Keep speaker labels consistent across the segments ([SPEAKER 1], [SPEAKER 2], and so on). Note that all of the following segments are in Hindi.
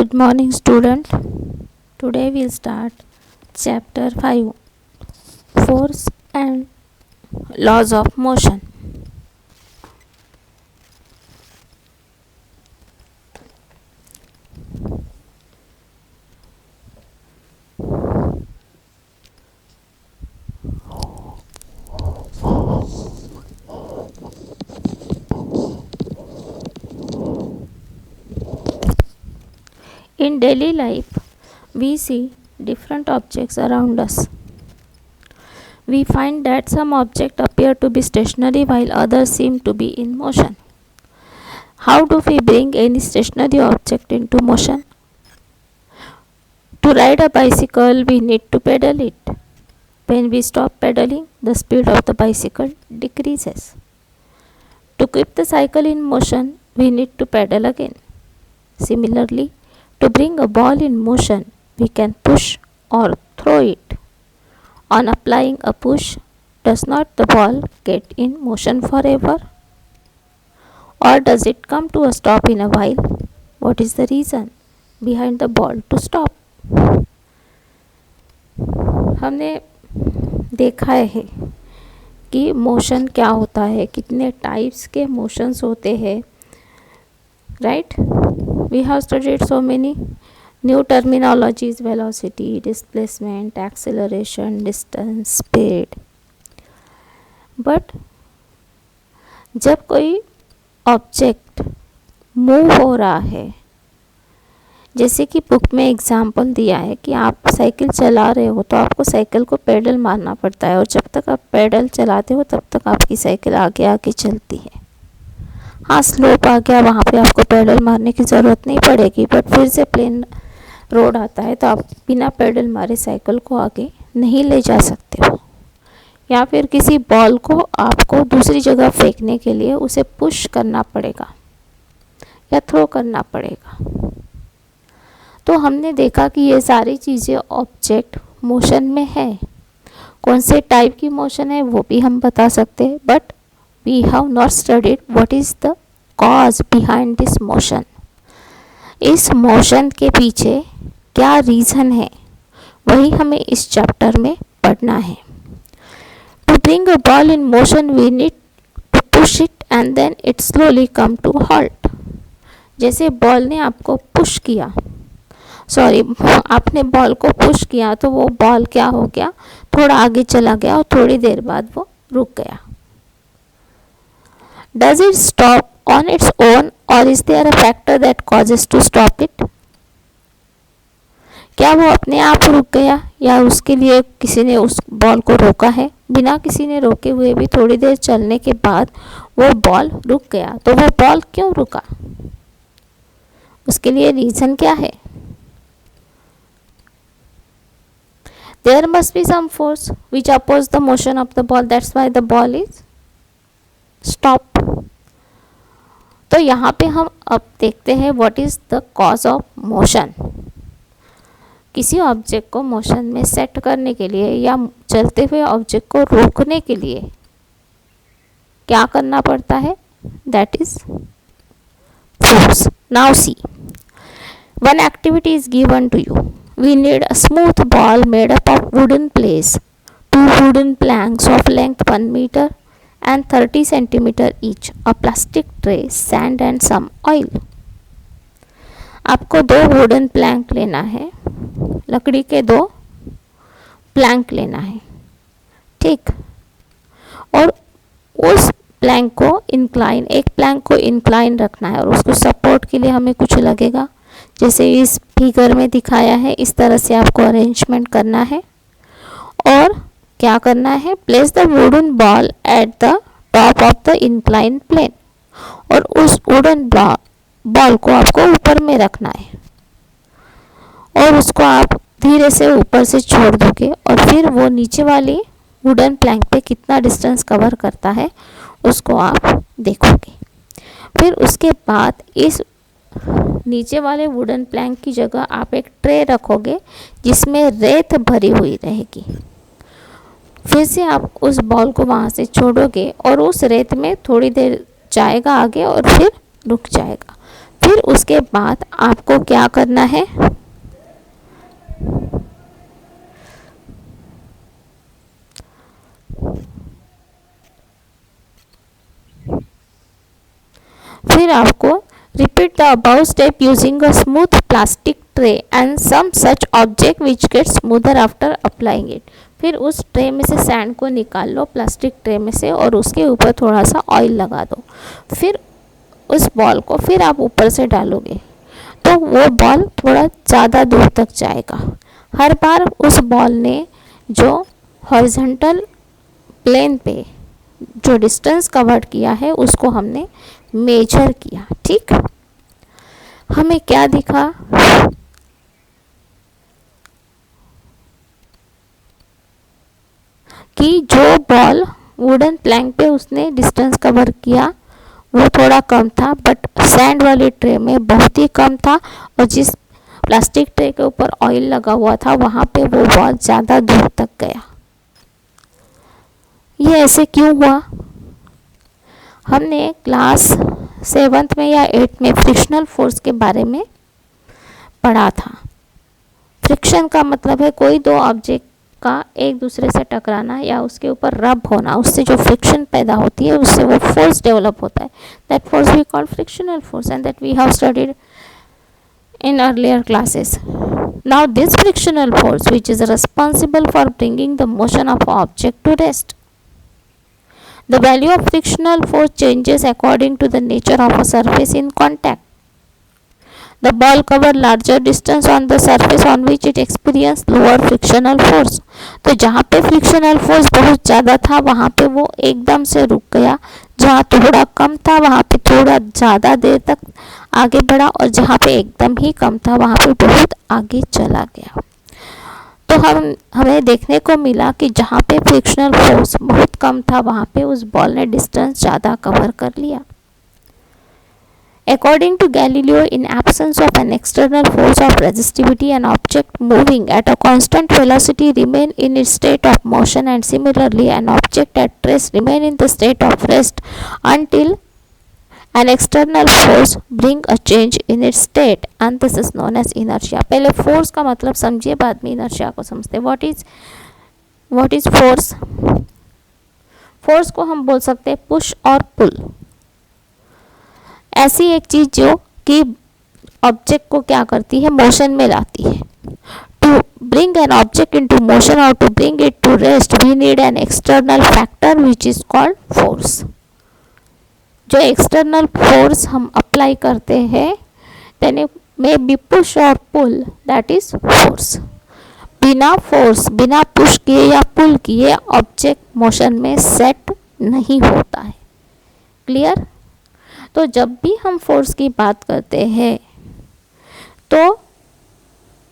[SPEAKER 1] Good morning, student. Today we'll start chapter 5, Force and Laws of Motion. In daily life, we see different objects around us. We find that some objects appear to be stationary while others seem to be in motion. How do we bring any stationary object into motion? To ride a bicycle, we need to pedal it. When we stop pedaling, the speed of the bicycle decreases. To keep the cycle in motion, we need to pedal again. Similarly, to bring a ball in motion, we can push or throw it. On applying a push, does not the ball get in motion forever? Or does it come to a stop in a while? What is the reason behind the ball to stop? हमने देखा है कि मोशन क्या होता है, कितने टाइप्स के मोशंस होते हैं, right? We have studied so many new terminologies: velocity, displacement, acceleration, distance, speed. But जब कोई ऑब्जेक्ट मूव हो रहा है, जैसे कि बुक में एग्जाम्पल दिया है कि आप साइकिल चला रहे हो तो आपको साइकिल को पेडल मारना पड़ता है और जब तक आप पेडल चलाते हो तब तक आपकी साइकिल आगे आगे चलती है. हाँ, स्लोप आ गया, वहाँ पे आपको पेडल मारने की ज़रूरत नहीं पड़ेगी, बट फिर से प्लेन रोड आता है तो आप बिना पेडल मारे साइकिल को आगे नहीं ले जा सकते हो. या फिर किसी बॉल को आपको दूसरी जगह फेंकने के लिए उसे पुश करना पड़ेगा या थ्रो करना पड़ेगा. तो हमने देखा कि ये सारी चीज़ें ऑब्जेक्ट मोशन में है. कौन से टाइप की मोशन है वो भी हम बता सकते हैं, but we have not studied what is the cause behind this motion. इस मोशन के पीछे क्या रीज़न है, वही हमें इस चैप्टर में पढ़ना है. To bring a ball in motion, we need to push it and then it slowly come to halt. जैसे बॉल ने आपको पुश किया, आपने बॉल को पुश किया तो वो बॉल क्या हो गया, थोड़ा आगे चला गया और थोड़ी देर बाद वो रुक गया. Does it stop on its own or is there a factor that causes to stop it? क्या वो अपने आप रुक गया या उसके लिए किसी ने उस बॉल को रोका है? बिना किसी ने रोके हुए भी थोड़ी देर चलने के बाद वो बॉल रुक गया, तो वो बॉल क्यों रुका, उसके लिए रीज़न क्या है? There must be some force which opposes the motion of the ball. That's why the ball is stop. तो यहाँ पे हम अब देखते हैं what is the cause of motion. किसी ऑब्जेक्ट को मोशन में सेट करने के लिए या चलते हुए ऑब्जेक्ट को रोकने के लिए क्या करना पड़ता है, that is force. Now see, one activity is given to you. We need a smooth ball made up of wooden place, 2 wooden planks of length 1 meter and 30 centimeter each, a plastic tray, sand and some oil. आपको 2 वुडन प्लैंक लेना है, लकड़ी के 2 प्लैंक लेना है, ठीक. और उस प्लैंक को इंक्लाइन, एक प्लैंक को इंक्लाइन रखना है और उसको सपोर्ट के लिए हमें कुछ लगेगा, जैसे इस फिगर में दिखाया है. इस तरह से आपको अरेंजमेंट करना है और क्या करना है, place the wooden ball at the top of the incline plane. और उस वुडन बॉल को आपको ऊपर में रखना है और उसको आप धीरे से ऊपर से छोड़ दोगे और फिर वो नीचे वाली वुडन प्लैंक पे कितना डिस्टेंस कवर करता है उसको आप देखोगे. फिर उसके बाद इस नीचे वाले वुडन प्लैंक की जगह आप एक ट्रे रखोगे जिसमें रेत भरी हुई रहेगी. फिर से आप उस बॉल को वहाँ से छोड़ोगे और उस रेत में थोड़ी देर जाएगा आगे और फिर रुक जाएगा. फिर उसके बाद आपको क्या करना है, फिर आपको repeat the above step using a smooth plastic tray and some such object which gets smoother after applying it. फिर उस ट्रे में से सैंड को निकाल लो प्लास्टिक ट्रे में से और उसके ऊपर थोड़ा सा ऑयल लगा दो। फिर उस बॉल को फिर आप ऊपर से डालोगे तो वो बॉल थोड़ा ज़्यादा दूर तक जाएगा। हर बार उस बॉल ने जो हॉरिजॉन्टल प्लेन पे जो डिस्टेंस कवर किया है उसको हमने मेजर किया। ठीक, हमें क्या दिखा कि जो बॉल वुडन प्लैंक पे उसने डिस्टेंस कवर किया वो थोड़ा कम था, बट सैंड वाली ट्रे में बहुत ही कम था, और जिस प्लास्टिक ट्रे के ऊपर ऑयल लगा हुआ था वहाँ पे वो बॉल ज़्यादा दूर तक गया। ये ऐसे क्यों हुआ? हमने क्लास 7th में या 8th में फ्रिक्शनल फोर्स के बारे में पढ़ा था। फ्रिक्शन का मतलब है कोई दो ऑब्जेक्ट का एक दूसरे से टकराना या उसके ऊपर रब होना, उससे जो फ्रिक्शन पैदा होती है उससे वो फोर्स डेवलप होता है। That force we call frictional force and that we have studied in earlier classes. Now this frictional force which is responsible for bringing the motion of object to rest. The value of frictional force changes according to the nature of a surface in contact. The ball covered larger distance on the surface on which it experienced lower frictional force. तो जहाँ पे फ्रिक्शनल फोर्स बहुत ज़्यादा था वहाँ पे वो एकदम से रुक गया, जहाँ थोड़ा कम था वहाँ पे थोड़ा ज़्यादा देर तक आगे बढ़ा, और जहाँ पे एकदम ही कम था वहाँ पे बहुत आगे चला गया। तो हमें देखने को मिला कि जहाँ पे फ्रिक्शनल फोर्स बहुत कम था वहाँ पे उस बॉल ने डिस्टेंस ज़्यादा कवर कर लिया। According to Galileo, in absence of an external force of resistivity, an object moving at a constant velocity remain in its state of motion, and similarly an object at rest remain in the state of rest until an external force bring a change in its state, and this is known as inertia. पहले force का मतलब समझिए, बाद में inertia को समझते। What is force? Force को हम बोल सकते हैं push और pull। ऐसी एक चीज जो कि ऑब्जेक्ट को क्या करती है, मोशन में लाती है। To bring an object into motion और to bring it to rest we need an external factor which is called force. जो एक्सटर्नल फोर्स हम अप्लाई करते हैं then it may be push और पुल, दैट इज फोर्स। बिना फोर्स, बिना पुश किए या पुल किए ऑब्जेक्ट मोशन में सेट नहीं होता है। क्लियर? तो जब भी हम फोर्स की बात करते हैं तो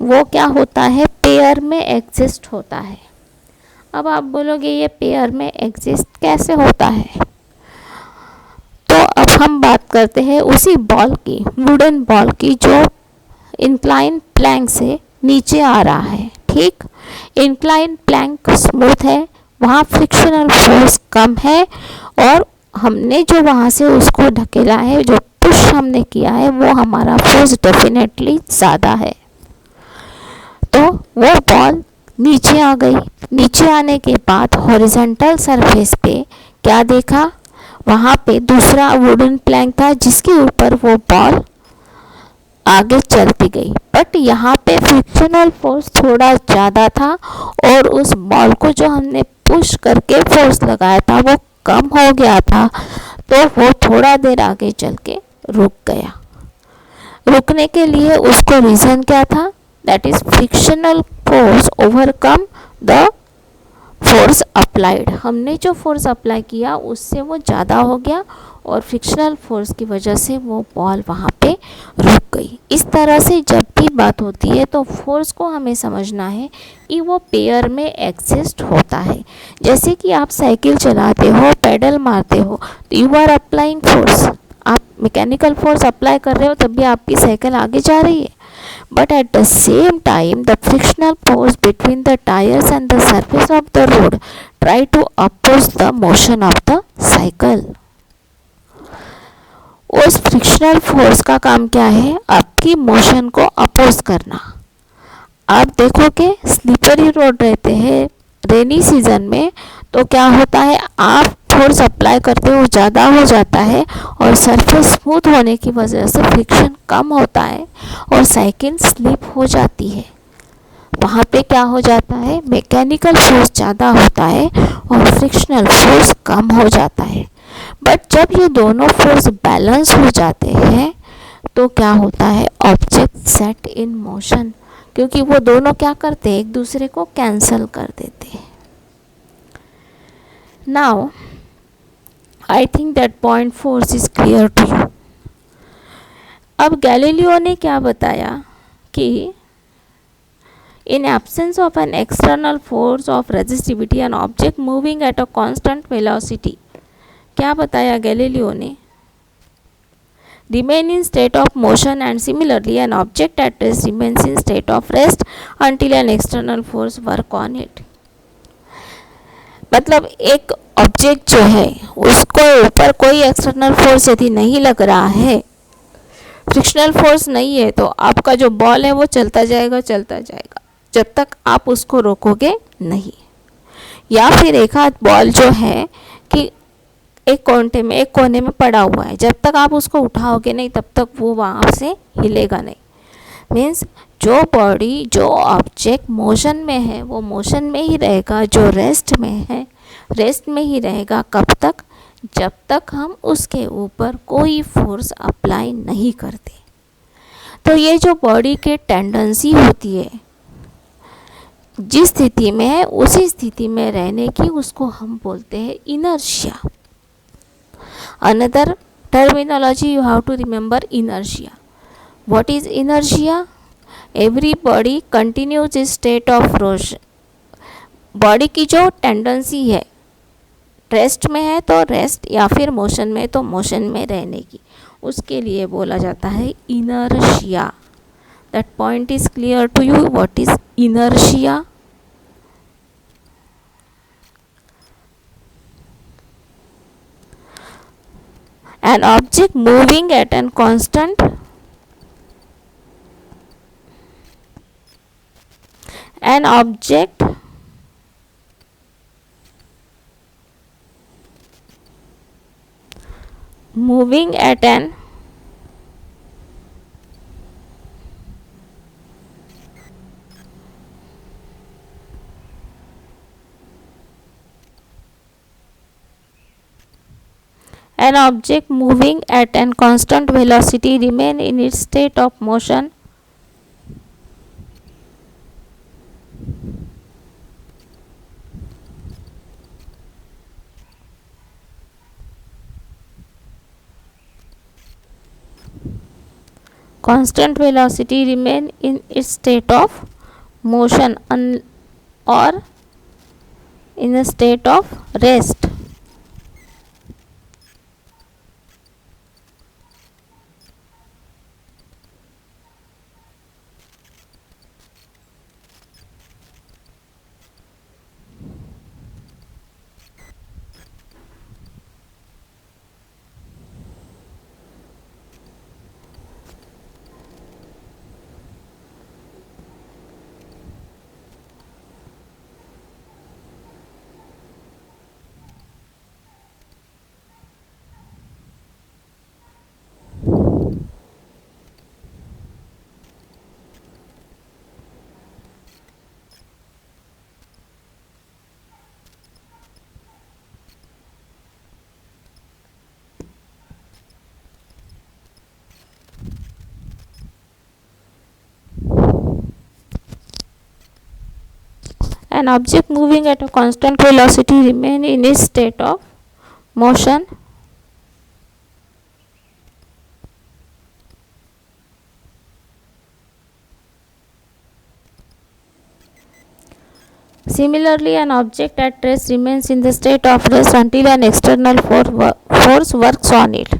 [SPEAKER 1] वो क्या होता है, पेयर में एग्जिस्ट होता है। अब आप बोलोगे ये पेयर में एग्जिस्ट कैसे होता है? तो अब हम बात करते हैं उसी बॉल की, वुडन बॉल की जो इंक्लाइन प्लैंक से नीचे आ रहा है। ठीक, इंक्लाइन प्लैंक स्मूथ है, वहाँ फ्रिक्शनल फोर्स कम है, और हमने जो वहाँ से उसको ढकेला है, जो पुश हमने किया है, वो हमारा फोर्स डेफिनेटली ज़्यादा है। तो वो बॉल नीचे आ गई। नीचे आने के बाद हॉरिजॉन्टल सरफेस पे क्या देखा, वहाँ पे दूसरा वुडन प्लैंक था जिसके ऊपर वो बॉल आगे चलती गई, बट यहाँ पे फ्रिक्शनल फोर्स थोड़ा ज़्यादा था और उस बॉल को जो हमने पुश करके फोर्स लगाया था वो कम हो गया था, तो वो थोड़ा देर आगे चल के रुक गया। रुकने के लिए उसको रीज़न क्या था, that is frictional force overcome the force applied. हमने जो फोर्स अप्लाई किया उससे वो ज़्यादा हो गया और फ्रिक्शनल फोर्स की वजह से वो बॉल वहाँ पे रुक गई। इस तरह से जब भी बात होती है तो फोर्स को हमें समझना है कि वो पेयर में एग्जिस्ट होता है। जैसे कि आप साइकिल चलाते हो, पेडल मारते हो, तो यू आर अप्लाइंग फोर्स। आप मैकेनिकल फोर्स अप्लाई कर रहे हो तब भी आपकी साइकिल आगे जा रही है, but at the same time the frictional force between the tires and the surface of the road try to oppose the motion of the cycle. उस फ्रिक्शनल फोर्स का काम क्या है? आपकी मोशन को अपोज करना। आप देखोगे स्लिपरी रोड रहते हैं रेनी सीजन में, तो क्या होता है, आप फोर्स अप्लाई करते हो ज़्यादा हो जाता है और सरफेस स्मूथ होने की वजह से फ्रिक्शन कम होता है और साइकिल स्लिप हो जाती है। वहाँ पे क्या हो जाता है, मैकेनिकल फोर्स ज़्यादा होता है और फ्रिक्शनल फोर्स कम हो जाता है। बट जब ये दोनों फोर्स बैलेंस हो जाते हैं तो क्या होता है, ऑब्जेक्ट सेट इन मोशन, क्योंकि वो दोनों क्या करते हैं, एक दूसरे को कैंसल कर देते हैं। Now I think that point force is clear to you. अब गैलीलियो ने क्या बताया कि in absence of an external force of resistivity an object moving at a constant velocity, क्या बताया गैलीलियो ने, remain in state of motion, and similarly an object at rest remains in state of rest until an external force work on it। मतलब एक ऑब्जेक्ट जो है उसको ऊपर कोई एक्सटर्नल फोर्स यदि नहीं लग रहा है, फ्रिक्शनल फोर्स नहीं है, तो आपका जो बॉल है वो चलता जाएगा जब तक आप उसको रोकोगे नहीं। या फिर एक आध बॉल जो है कि एक कोने में पड़ा हुआ है, जब तक आप उसको उठाओगे नहीं तब तक वो वहाँ से हिलेगा नहीं। मीन्स जो बॉडी, जो ऑब्जेक्ट मोशन में है वो मोशन में ही रहेगा, जो रेस्ट में है रेस्ट में ही रहेगा। कब तक? जब तक हम उसके ऊपर कोई फोर्स अप्लाई नहीं करते। तो ये जो बॉडी की टेंडेंसी होती है जिस स्थिति में है उसी स्थिति में रहने की, उसको हम बोलते हैं inertia. Another terminology you have to remember, inertia. What is inertia? Every body continues its state of motion। Body की जो टेंडेंसी है, रेस्ट में है तो रेस्ट, या फिर मोशन में तो मोशन में रहने की, उसके लिए बोला जाता है inertia. That point is clear to you, what is inertia? An object moving at an constant an object moving at an an object moving at an constant velocity remain in its state of motion constant velocity remain in its state of motion or in a state of rest। An object moving at a constant velocity remain in its state of motion Similarly, an object at rest remains in the state of rest until an external force works on it।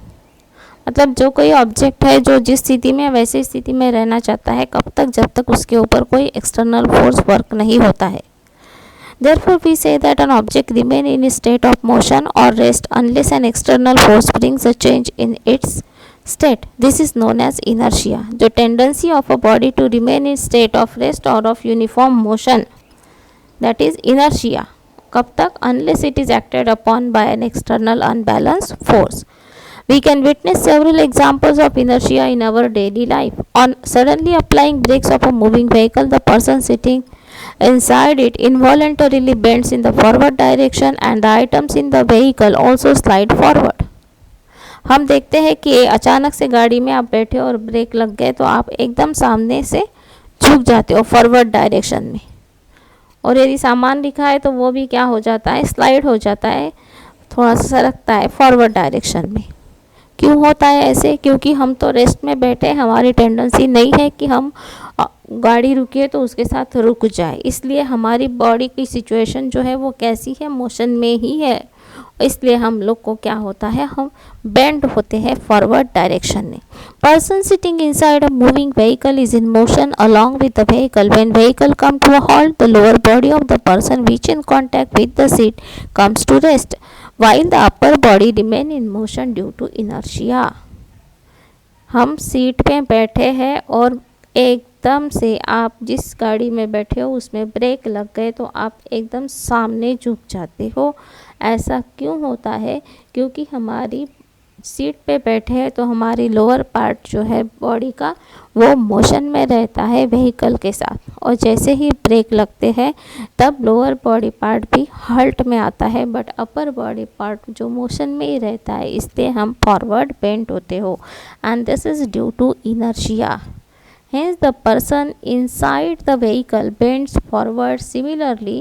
[SPEAKER 1] मतलब जो कोई ऑब्जेक्ट है जो जिस स्थिति में वैसे स्थिति में रहना चाहता है, कब तक? जब तक उसके ऊपर कोई एक्सटर्नल फोर्स वर्क नहीं होता है। Therefore, we say that an object remain in a state of motion or rest unless an external force brings a change in its state. This is known as inertia. जो tendency of a body to remain in state of rest or of uniform motion, that is inertia. कब तक? Unless it is acted upon by an external unbalanced force. We can witness several examples of inertia in our daily life. On suddenly applying brakes of a moving vehicle, the person sitting inside it involuntarily bends in the forward direction and the items in the vehicle also slide forward. हम देखते हैं कि अचानक से गाड़ी में आप बैठे और ब्रेक लग गए तो आप एकदम सामने से झुक जाते हो फॉरवर्ड डायरेक्शन में, और यदि सामान लिखा है तो वो भी क्या हो जाता है? स्लाइड हो जाता है, थोड़ा सा सरकता है फॉरवर्ड डायरेक्शन में। क्यों होता है ऐसे? क्योंकि हम तो रेस्ट में बैठे, हमारी टेंडेंसी नहीं है कि हम गाड़ी रुके तो उसके साथ रुक जाए, इसलिए हमारी बॉडी की सिचुएशन जो है वो कैसी है? मोशन में ही है, इसलिए हम लोग को क्या होता है? हम बेंड होते हैं फॉरवर्ड डायरेक्शन में। Person sitting inside a moving vehicle is in motion along with the vehicle. When vehicle come to a halt the lower body of the person which in contact with the seat comes to rest while the upper body remain in motion due to inertia. हम सीट पे बैठे हैं और एकदम से आप जिस गाड़ी में बैठे हो उसमें ब्रेक लग गए तो आप एकदम सामने झुक जाते हो। ऐसा क्यों होता है? क्योंकि हमारी सीट पे बैठे हैं तो हमारी लोअर पार्ट जो है बॉडी का वो मोशन में रहता है व्हीकल के साथ, और जैसे ही ब्रेक लगते हैं तब लोअर बॉडी पार्ट भी हल्ट में आता है, बट अपर बॉडी पार्ट जो मोशन में ही रहता है, इसलिए हम फॉरवर्ड बेंड होते हो, and this is due to inertia. Hence the person inside the vehicle bends forward. Similarly,